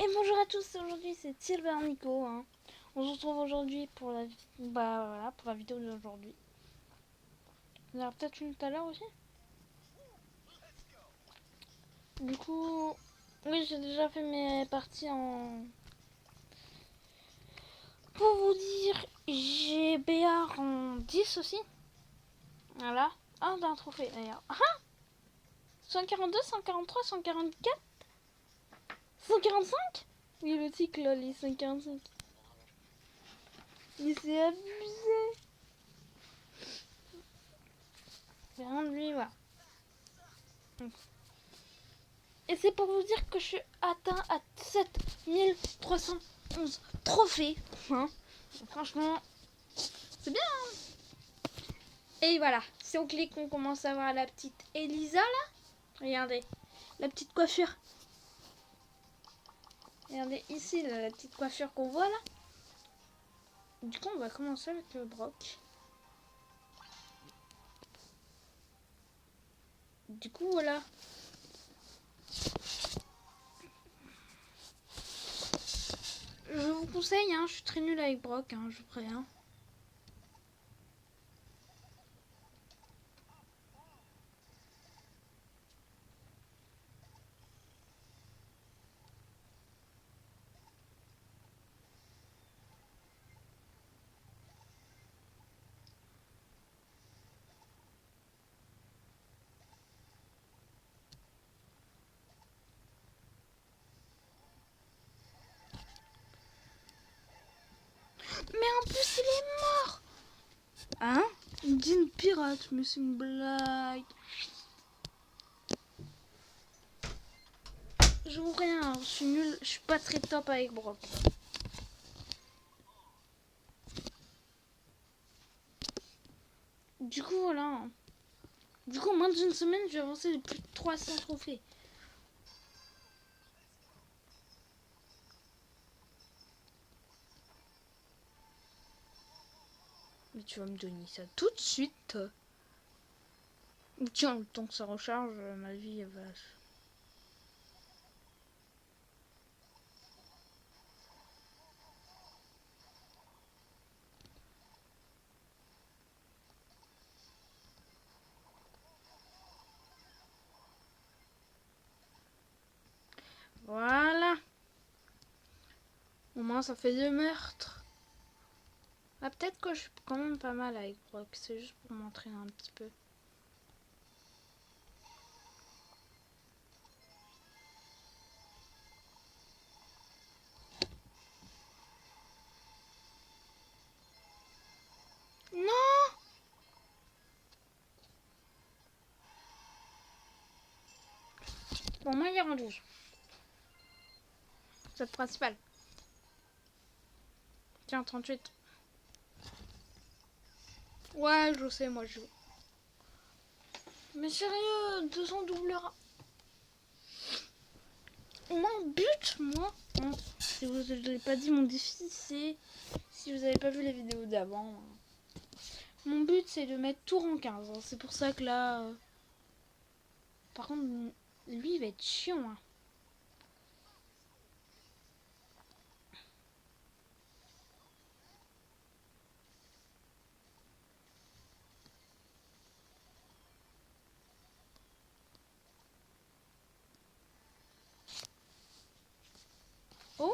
Et bonjour à tous, aujourd'hui c'est Silver Nico. On se retrouve aujourd'hui pour pour la vidéo d'aujourd'hui. Il y en aura peut-être une tout à l'heure aussi. Du coup, oui, j'ai déjà fait mes parties en. Pour vous dire, j'ai BR en 10 aussi. Voilà. Ah, d'un trophée d'ailleurs. Ah, 142, 143, 144, 145. Oui, le cycle, là, les 145. Mais c'est abusé. C'est rien de lui, voilà. Et c'est pour vous dire que je suis atteint à 7311 trophées. Franchement, c'est bien. Et voilà, si on clique, on commence à voir la petite Elisa là. Regardez, la petite coiffure. Regardez ici la petite coiffure qu'on voit là. Du coup, on va commencer avec le Brock. Du coup, voilà. Je vous conseille, je suis très nulle avec Brock, je vous préviens. Mais en plus, il est mort. Hein? Il dit une pirate, mais c'est une blague. Je vois rien, je suis nulle, je suis pas très top avec Brock. Du coup, voilà. Du coup, en moins d'une semaine, je vais avancer de plus de 300 trophées. Mais tu vas me donner ça tout de suite. Tiens, le temps que ça recharge, ma vie, elle va. Voilà. Au moins, ça fait 2 meurtres. Ah, peut-être que je suis quand même pas mal avec Brock. C'est juste pour m'entraîner un petit peu. Non! Bon, moi, il est en 12. C'est le principal. Tiens, 38. Ouais, je sais, moi, je joue. Mais sérieux, 200 doubleurs. Mon but, moi, si vous n'avez pas dit, mon défi, c'est, si vous n'avez pas vu les vidéos d'avant, mon but, c'est de mettre tout en 15. C'est pour ça que là, par contre, lui, il va être chiant. Oh!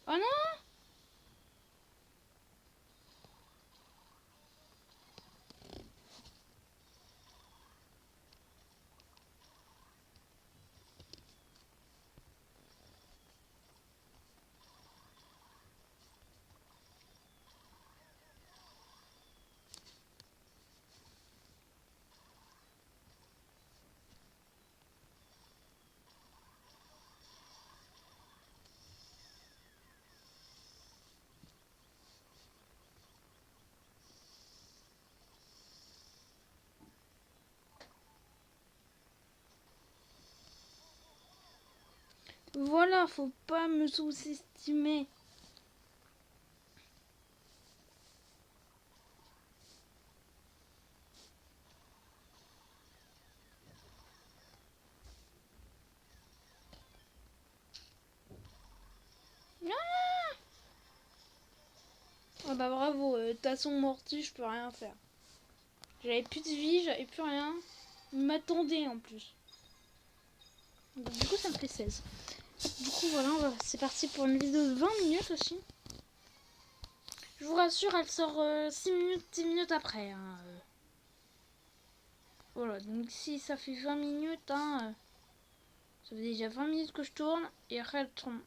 Oh non! Voilà, faut pas me sous-estimer. Ah bah bravo, Tasson morti, je peux rien faire. J'avais plus de vie, j'avais plus rien. Il m'attendait en plus. Donc, du coup, ça me fait 16. Du coup, voilà, c'est parti pour une vidéo de 20 minutes aussi. Je vous rassure, elle sort 6 minutes, 10 minutes après. Hein. Voilà, donc si ça fait 20 minutes, hein, ça fait déjà 20 minutes que je tourne. Et après, elle tourne.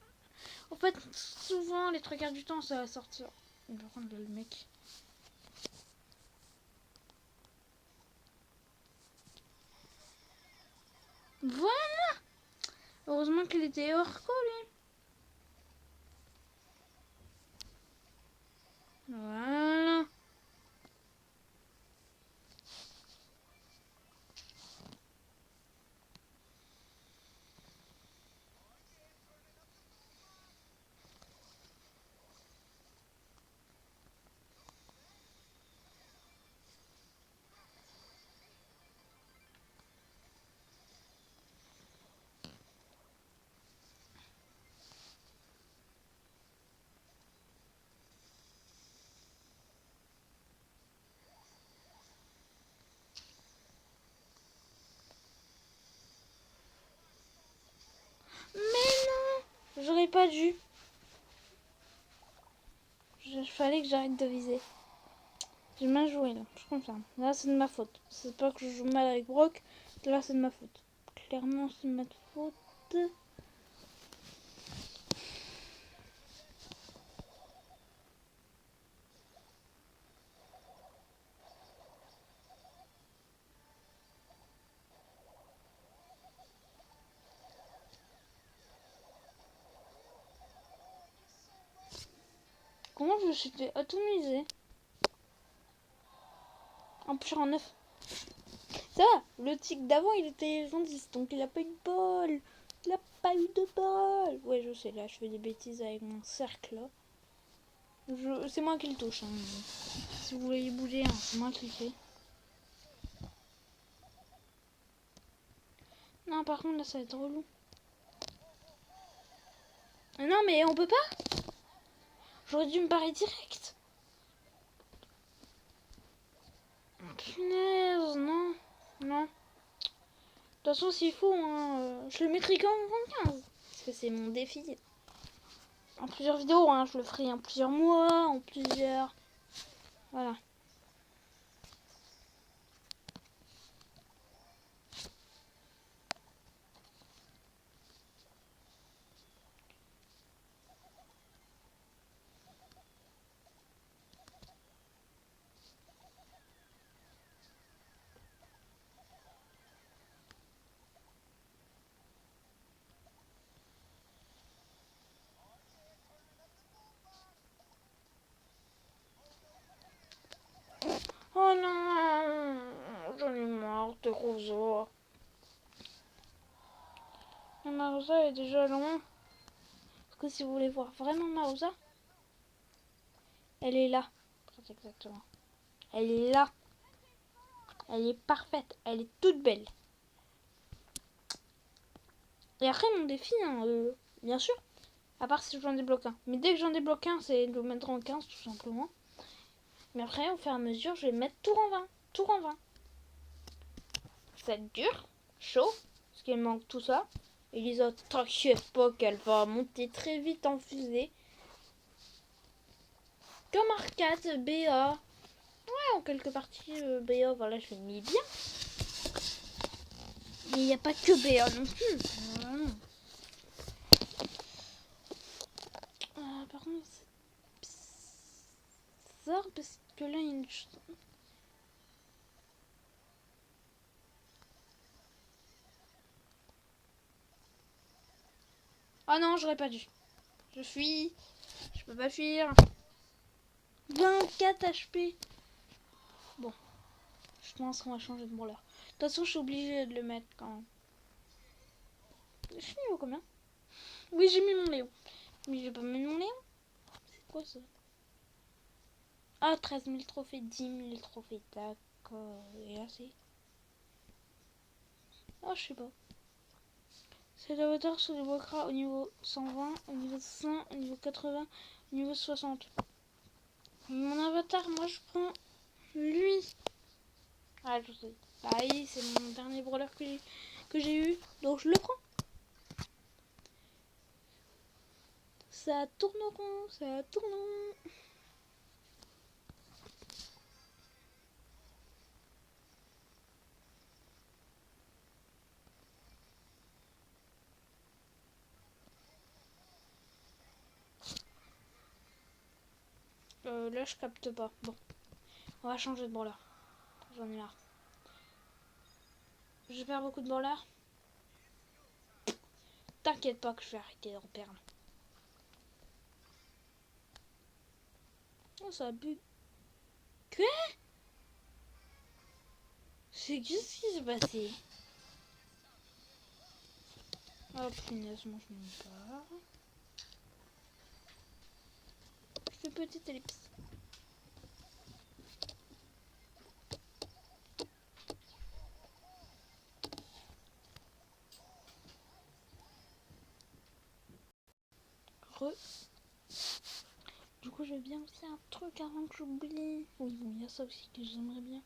En fait, souvent, les trois quarts du temps, ça va sortir. Par contre, le mec. Voilà. Heureusement qu'il était hors collé. Voilà. Mais non, j'aurais pas dû. Il fallait que j'arrête de viser. J'ai mal joué là, je confirme. Là, c'est de ma faute. C'est pas que je joue mal avec Brock. Là, c'est de ma faute. Clairement, c'est de ma faute. Comment je me suis fait atomiser? En plus, en 9. Ça va, le tic d'avant, il était 110, donc il a pas eu de bol. Il a pas eu de bol. Ouais, je sais, là, je fais des bêtises avec mon cercle, là. C'est moi qui le touche. Hein. Si vous voulez bouger, hein, c'est moi qui le fais. Non, par contre, là, ça va être relou. Non, mais on peut pas. J'aurais dû me barrer direct. Punaise, non. Non. De toute façon, s'il faut, hein, je le mettrai quand même en 15. Parce que c'est mon défi. En plusieurs vidéos, hein, je le ferai en plusieurs mois, en plusieurs... Voilà. Oh non, j'en ai marre de Rosa. Ma Rosa est déjà loin. Parce que si vous voulez voir vraiment ma Rosa, elle est là. Très exactement. Elle est là. Elle est parfaite. Elle est toute belle. Et après, mon défi, hein, bien sûr, à part si j'en débloque un. Mais dès que j'en débloque un, c'est de le mettre en 15 tout simplement. Mais après, au fur et à mesure, je vais mettre tour en 20. Tour en 20. Ça dure, chaud, parce qu'il manque tout ça. Et les autres, t'inquiète pas qu'elle va monter très vite en fusée. Comme Arcade, BA. Ouais, en quelques parties, BA, voilà, je l'ai mis bien. Mais il n'y a pas que BA non plus. Par contre, c'est bizarre parce que là, il y a une chose. Ah non, j'aurais pas dû. Je fuis. Je peux pas fuir. 24 HP. Bon, je pense qu'on va changer de brawler. De toute façon, je suis obligée de le mettre quand même. Je suis niveau combien? Oui, j'ai mis mon Léon. Mais j'ai pas mis mon Léon. C'est quoi ça? Ah, 13 000 trophées, 10 000 trophées. D'accord. Et là, c'est... Ah, je sais pas. Cet avatar se débloquera au niveau 120, au niveau 100, au niveau 80, au niveau 60. Mon avatar, moi, je prends lui. Ah, je sais. Bah oui, c'est mon dernier brawler que j'ai eu. Donc, je le prends. Ça tourne rond, ça tourne rond. Là, je capte pas. Bon, on va changer de brawler. J'en ai marre. Je perds beaucoup de brawlers. T'inquiète pas que je vais arrêter d'en perdre. Oh, ça bug. Quoi? Qu'est-ce qui s'est passé? Oh punaise, mange mon pas. Je fais petite ellipse. Re. Du coup, je vais bien aussi un truc avant que j'oublie. Oui, bon, il y a ça aussi que j'aimerais bien.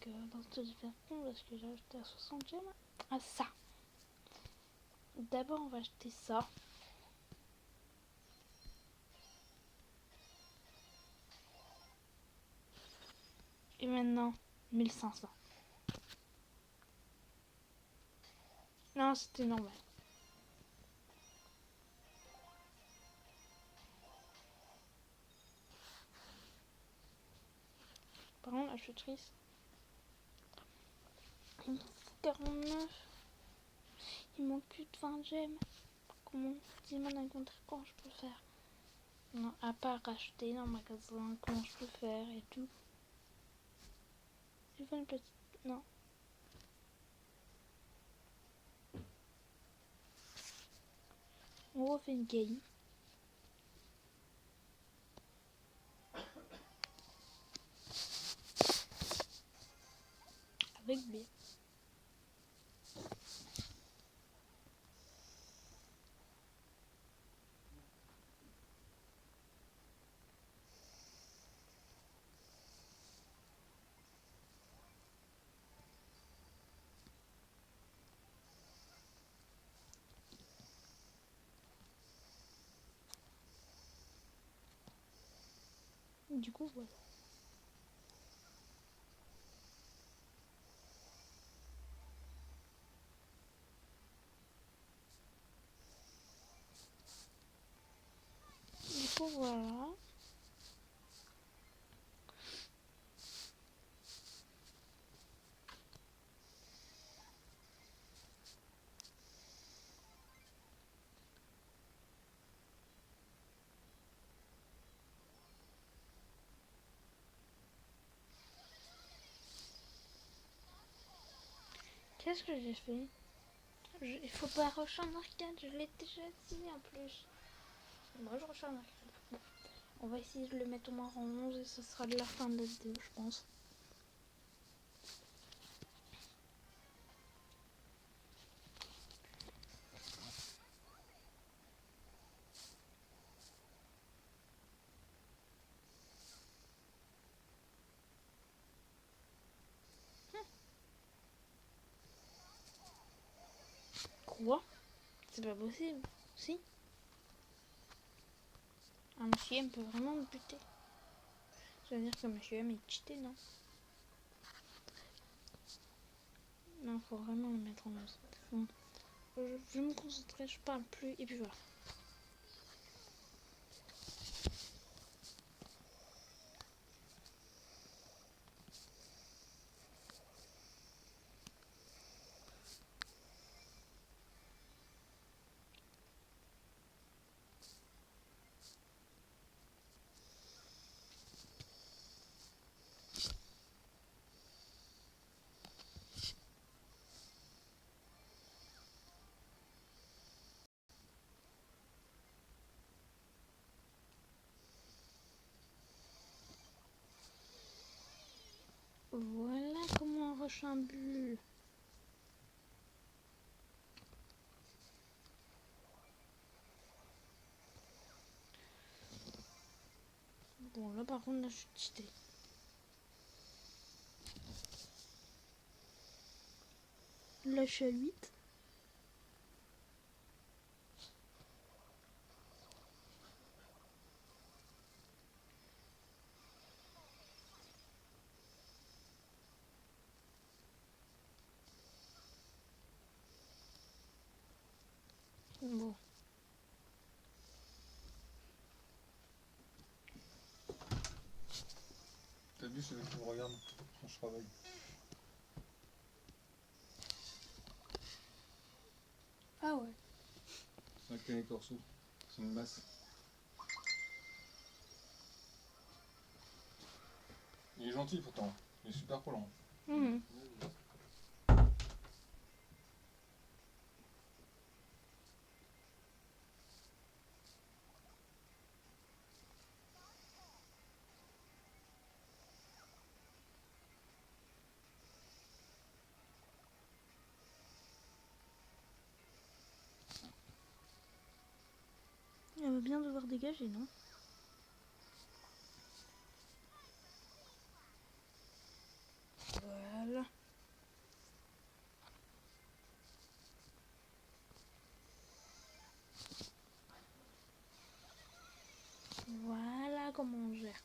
Que dans ce faire parce que j'ai acheté à 60 gemmes. Ah, ça. D'abord, on va acheter ça. Et maintenant, 1500. Non, c'était normal. Par contre, là, je suis triste. Il me faut 49. Il manque plus de 20 gemmes. Comment? Dis-moi dans les commentaires comment je peux faire. Non, à part acheter dans le magasin, comment je peux faire et tout. Je fais une petite... Non. On refait une game. Avec B. Du coup, voilà. Du coup, voilà. Qu'est-ce que j'ai fait? Il faut pas rusher en arcade, je l'ai déjà dit en plus. Moi je rush en arcade. Bon. On va essayer de le mettre au moins en 11 et ce sera de la fin de la vidéo, je pense. Quoi? C'est pas possible. Si? Un monsieur M peut vraiment me buter. Ça veut dire que monsieur M est cheaté, non? Non, faut vraiment le mettre en 11. Bon. Je vais me concentrer, je parle plus et puis voilà. Voilà comment on rush un but. Bon, là par contre, là je suis cheaté. Là je suis à 8. Bon. T'as vu, c'est qui me regarde quand je travaille. Ah ouais. C'est un canet corso. C'est une masse. Il est gentil pourtant. Il est super collant. Mmh. Elle va bien devoir dégager, non? Voilà. Voilà comment on gère.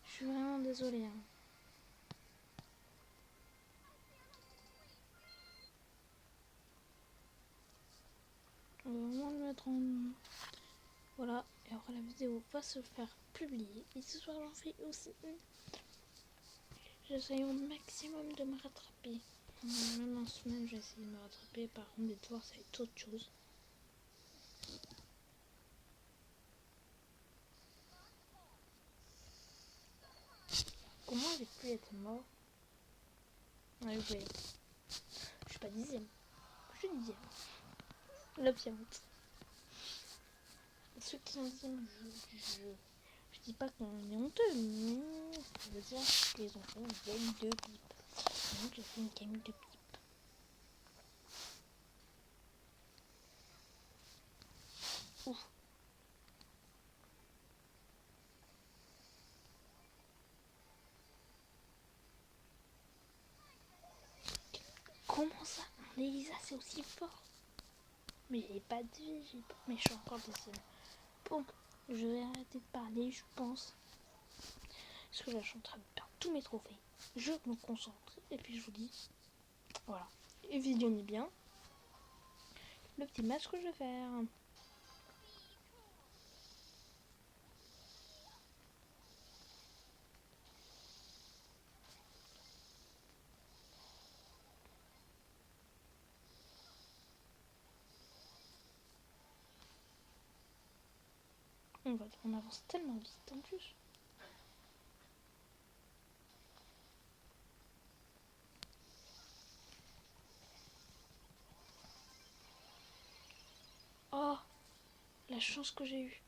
Je suis vraiment désolée. Hein. On va vraiment le mettre en... Voilà. Et après la vidéo va se faire publier. Et ce soir j'en fais aussi une. J'essaye au maximum de me rattraper. Même en semaine j'ai essayé de me rattraper. Par contre des devoirs ça va être autre chose. Comment j'ai pu être mort? Ouais, vous voyez. Je suis pas dixième. Je suis dixième. La pire honte. Ceux qui sont dixième, je dis pas qu'on est honteux, mais je veux dire que les enfants gagnent 2 pipes. Donc j'ai fait une game de pipes. Ouf. Comment ça? Mon Elisa c'est aussi fort. Mais j'ai pas de vie, mais je suis encore deuxième. Bon, je vais arrêter de parler, je pense. Parce que là, je suis en train de perdre tous mes trophées. Je me concentre. Et puis, je vous dis, voilà. Et visionnez bien le petit match que je vais faire. On avance tellement vite en plus. Oh, la chance que j'ai eue.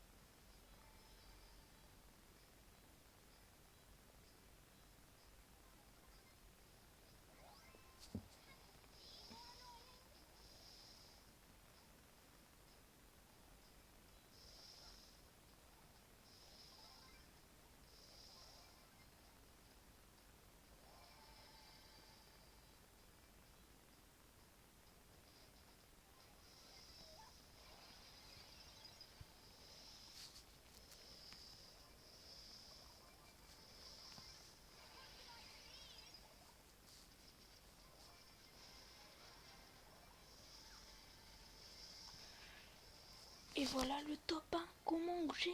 Et voilà le top 1. Comment on gère?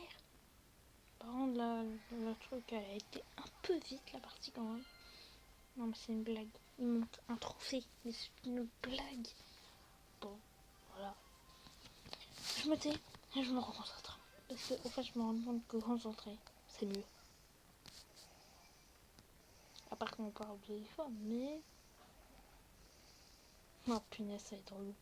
Par contre, là, le truc, elle a été un peu vite, la partie quand même. Non, mais c'est une blague. Il monte un trophée. Mais c'est une blague. Bon, voilà. Je me tais et je me reconcentre. Parce que, au fait, je me rends compte que concentrer, c'est mieux. À part qu'on parle au téléphone, mais... Oh punaise, ça va être relou.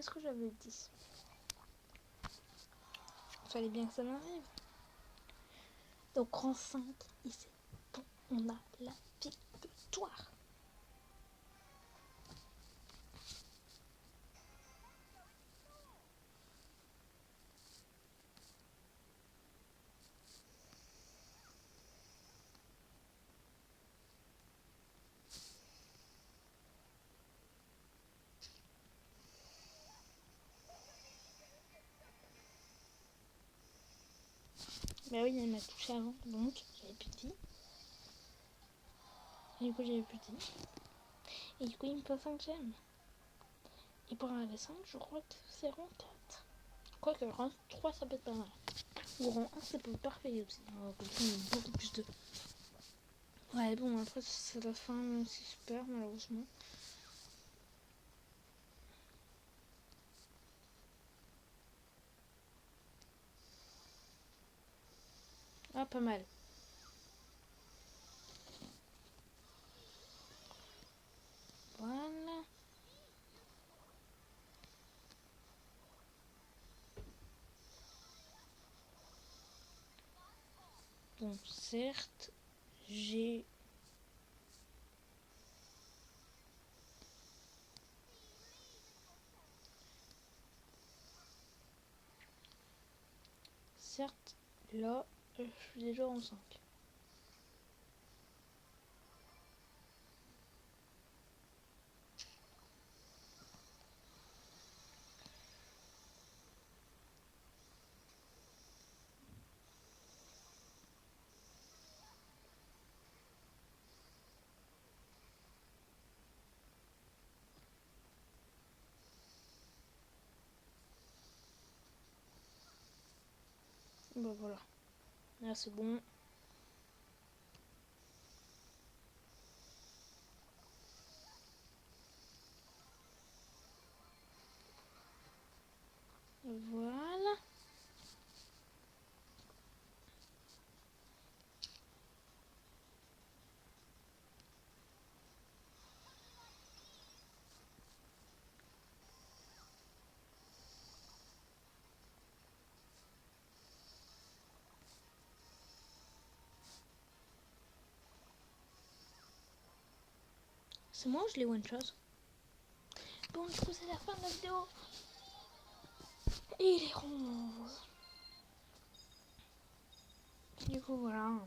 qu'est-ce que j'avais dit? Fallait bien que ça m'arrive. Donc rang 5, et c'est bon, on a la victoire. Bah oui, elle m'a touché avant, donc j'avais plus de vie. Et du coup, j'avais plus de vie. Et du coup, il me faut 5 gemmes. Et pour un 5, je crois que c'est rang 4. Quoique rang 3, ça peut être pas mal. Ou rang 1, c'est pas parfait aussi. Comme ça, on a beaucoup plus de... Ouais, bon, après, c'est la fin, c'est super, malheureusement. Ah, pas mal. Voilà. Bon, certes, j'ai... Certes, là, je suis déjà en 5. Bah voilà. Là, c'est bon. Voilà. C'est moi ou je l'ai one shot? Bon, du coup, c'est la fin de la vidéo. Et il est rose. Du coup, voilà.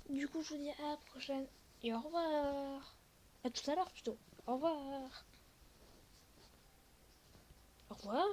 Du coup, je vous dis à la prochaine. Et au revoir. À tout à l'heure, plutôt. Au revoir. Au revoir.